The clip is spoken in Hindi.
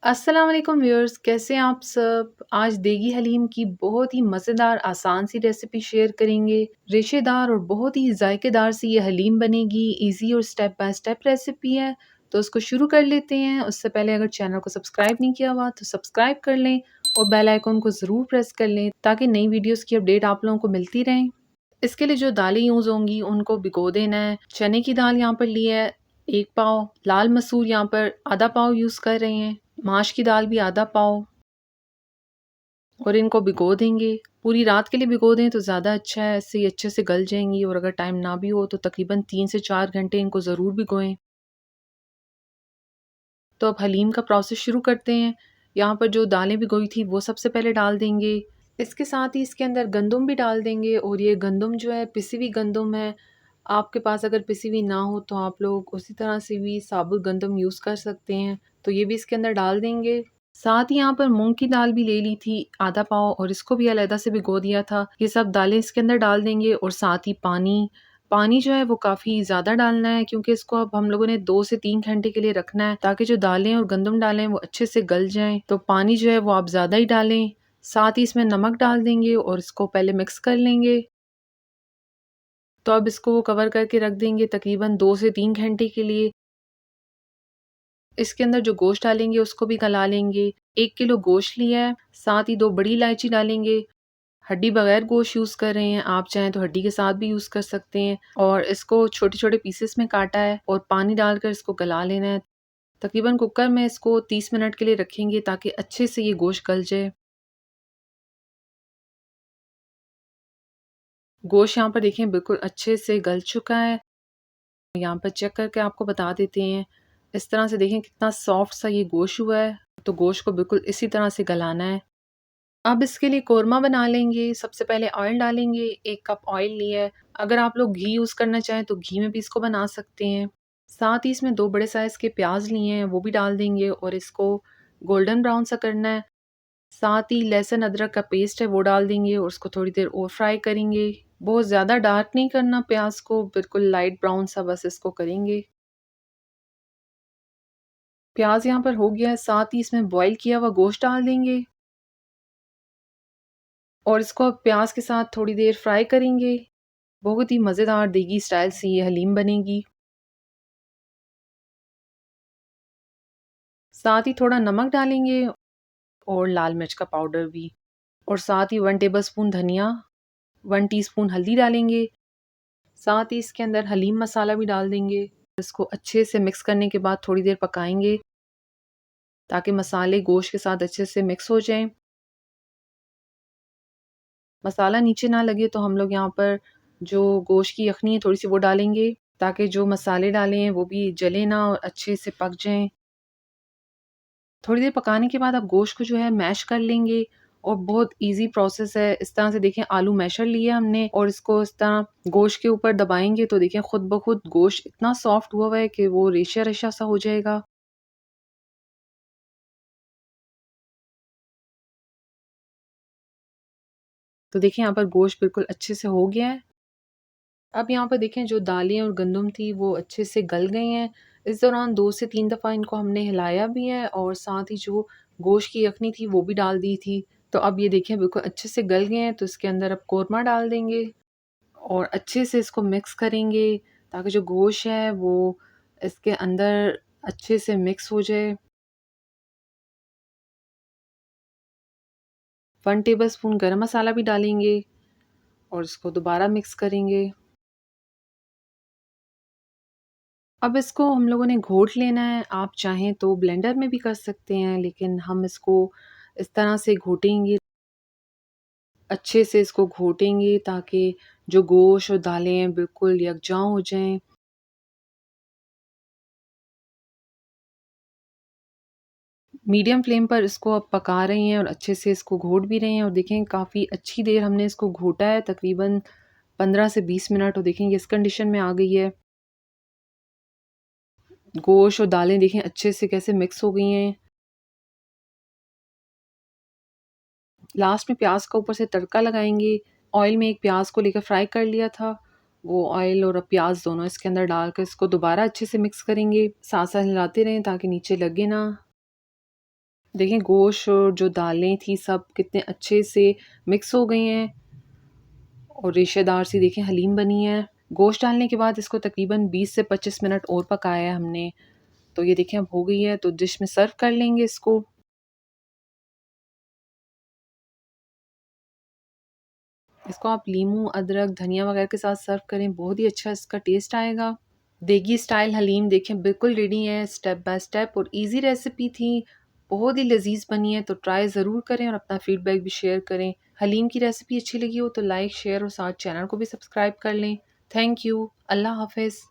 अस्सलाम वालेकुम व्यूअर्स, कैसे हैं आप सब। आज देगी हलीम की बहुत ही मज़ेदार आसान सी रेसिपी शेयर करेंगे। रेशेदार और बहुत ही जायकेदार सी ये हलीम बनेगी। इजी और स्टेप बाय स्टेप रेसिपी है, तो उसको शुरू कर लेते हैं। उससे पहले अगर चैनल को सब्सक्राइब नहीं किया हुआ तो सब्सक्राइब कर लें और बेल आइकन को ज़रूर प्रेस कर लें ताकि नई वीडियोज़ की अपडेट आप लोगों को मिलती रहें। इसके लिए जो दालें यूज़ होंगी उनको भिगो देना है। चने की दाल यहाँ पर ली है 1 पाव, लाल मसूर यहाँ पर आधा पाव यूज़ कर रहे हैं, माश की दाल भी आधा पाव और इनको भिगो देंगे। पूरी रात के लिए भिगो दें तो ज़्यादा अच्छा है, इससे ये अच्छे से गल जाएंगी। और अगर टाइम ना भी हो तो तकरीबन 3 से 4 घंटे इनको ज़रूर भिगोएं। तो अब हलीम का प्रोसेस शुरू करते हैं। यहाँ पर जो दालें भिगोई थी वो सबसे पहले डाल देंगे। इसके साथ ही इसके अंदर गंदम भी डाल देंगे और ये गंदम जो है पिसी हुई गंदम है। आपके पास अगर पिसी हुई ना हो तो आप लोग उसी तरह से भी साबुत गंदम यूज़ कर सकते हैं, तो ये भी इसके अंदर डाल देंगे। साथ ही यहाँ पर मूंग की दाल भी ले ली थी आधा पाव और इसको भी अलहदा से भिगो दिया था। ये सब दालें इसके अंदर डाल देंगे और साथ ही पानी। पानी जो है वो काफ़ी ज़्यादा डालना है क्योंकि इसको अब हम लोगों ने 2 से 3 घंटे के लिए रखना है ताकि जो दालें और गंदम डालें वो अच्छे से गल जाएं। तो पानी जो है वो आप ज़्यादा ही डालें। साथ ही इसमें नमक डाल देंगे और इसको पहले मिक्स कर लेंगे। तो अब इसको वो कवर करके रख देंगे तकरीबन 2 से 3 घंटे के लिए। इसके अंदर जो गोश्त डालेंगे उसको भी गला लेंगे। 1 किलो गोश्त लिया है, साथ ही 2 बड़ी इलायची डालेंगे। हड्डी बगैर गोश्त यूज़ कर रहे हैं, आप चाहें तो हड्डी के साथ भी यूज़ कर सकते हैं। और इसको छोटे-छोटे पीसेस में काटा है और पानी डालकर इसको गला लेना है। तकरीबन कुकर में इसको 30 मिनट के लिए रखेंगे ताकि अच्छे से ये गोश्त गल जाए। गोश्त यहाँ पर देखें बिल्कुल अच्छे से गल चुका है। यहाँ पर चेक करके आपको बता देते हैं। इस तरह से देखें कितना सॉफ्ट सा ये गोश्त हुआ है। तो गोश्त को बिल्कुल इसी तरह से गलाना है। अब इसके लिए कोरमा बना लेंगे। सबसे पहले ऑयल डालेंगे, 1 कप ऑयल लिया है। अगर आप लोग घी यूज़ करना चाहें तो घी में भी इसको बना सकते हैं। साथ ही इसमें 2 बड़े साइज़ के प्याज लिए हैं वो भी डाल देंगे और इसको गोल्डन ब्राउन सा करना है। साथ ही लहसुन अदरक का पेस्ट है वो डाल देंगे और उसको थोड़ी देर और फ्राई करेंगे। बहुत ज़्यादा डार्क नहीं करना प्याज को, बिल्कुल लाइट ब्राउन सा बस इसको करेंगे। प्याज यहाँ पर हो गया है, साथ ही इसमें बॉईल किया हुआ गोश्त डाल देंगे और इसको अब प्याज के साथ थोड़ी देर फ्राई करेंगे। बहुत ही मज़ेदार देगी स्टाइल से ये हलीम बनेगी। साथ ही थोड़ा नमक डालेंगे और लाल मिर्च का पाउडर भी और साथ ही 1 टेबलस्पून धनिया, 1 टीस्पून हल्दी डालेंगे। साथ ही इसके अंदर हलीम मसाला भी डाल देंगे। इसको अच्छे से मिक्स करने के बाद थोड़ी देर पकाएंगे ताकि मसाले गोश्त के साथ अच्छे से मिक्स हो जाएं। मसाला नीचे ना लगे तो हम लोग यहाँ पर जो गोश्त की यखनी है थोड़ी सी वो डालेंगे ताकि जो मसाले डाले हैं वो भी जले ना और अच्छे से पक जाएं। थोड़ी देर पकाने के बाद आप गोश्त को जो है मैश कर लेंगे और बहुत इजी प्रोसेस है। इस तरह से देखें आलू मैशर लिया हमने और इसको इस तरह गोश्त के ऊपर दबाएंगे तो देखें खुद ब खुद गोश्त इतना सॉफ्ट हुआ है कि वो रेशा रेशा सा हो जाएगा। तो देखिए यहाँ पर गोश्त बिल्कुल अच्छे से हो गया है। अब यहाँ पर देखें जो दालें और गंदम थी वो अच्छे से गल गई हैं। इस दौरान 2 से 3 दफ़ा इनको हमने हिलाया भी है और साथ ही जो गोश्त की यखनी थी वो भी डाल दी थी। तो अब ये देखें बिल्कुल अच्छे से गल गए हैं, तो इसके अंदर अब कोरमा डाल देंगे और अच्छे से इसको मिक्स करेंगे ताकि जो गोश्त है वो इसके अंदर अच्छे से मिक्स हो जाए। 1 टेबलस्पून गरम मसाला भी डालेंगे और इसको दोबारा मिक्स करेंगे। अब इसको हम लोगों ने घोट लेना है। आप चाहें तो ब्लेंडर में भी कर सकते हैं, लेकिन हम इसको इस तरह से घोटेंगे, अच्छे से इसको घोटेंगे ताकि जो गोश्त और दालें हैं बिल्कुल यकजां हो जाएँ। मीडियम फ्लेम पर इसको अब पका रहे हैं और अच्छे से इसको घोट भी रहे हैं और देखें काफ़ी अच्छी देर हमने इसको घोटा है, तकरीबन 15 से 20 मिनट। और देखें ये इस कंडीशन में आ गई है। गोश्त और दालें देखें अच्छे से कैसे मिक्स हो गई हैं। लास्ट में प्याज का ऊपर से तड़का लगाएंगे। ऑयल में एक प्याज को लेकर फ्राई कर लिया था, वो ऑयल और प्याज दोनों इसके अंदर डालकर इसको दोबारा अच्छे से मिक्स करेंगे। साथ साथ हिलाते रहें ताकि नीचे लगे ना। देखें गोश्त और जो दालें थी सब कितने अच्छे से मिक्स हो गई हैं और रेशेदार सी देखें हलीम बनी है। गोश्त डालने के बाद इसको तकरीबन 20 से 25 मिनट और पकाया है हमने। तो ये देखें अब हो गई है, तो डिश में सर्व कर लेंगे इसको। इसको आप लीमू, अदरक, धनिया वगैरह के साथ सर्व करें, बहुत ही अच्छा इसका टेस्ट आएगा। देगी स्टाइल हलीम देखें बिल्कुल रेडी है, स्टेप बाय स्टेप और इजी रेसिपी थी। बहुत ही लजीज बनी है, तो ट्राई ज़रूर करें और अपना फीडबैक भी शेयर करें। हलीम की रेसिपी अच्छी लगी हो तो लाइक, शेयर और साथ चैनल को भी सब्सक्राइब कर लें। Thank you. अल्लाह हाफिज़।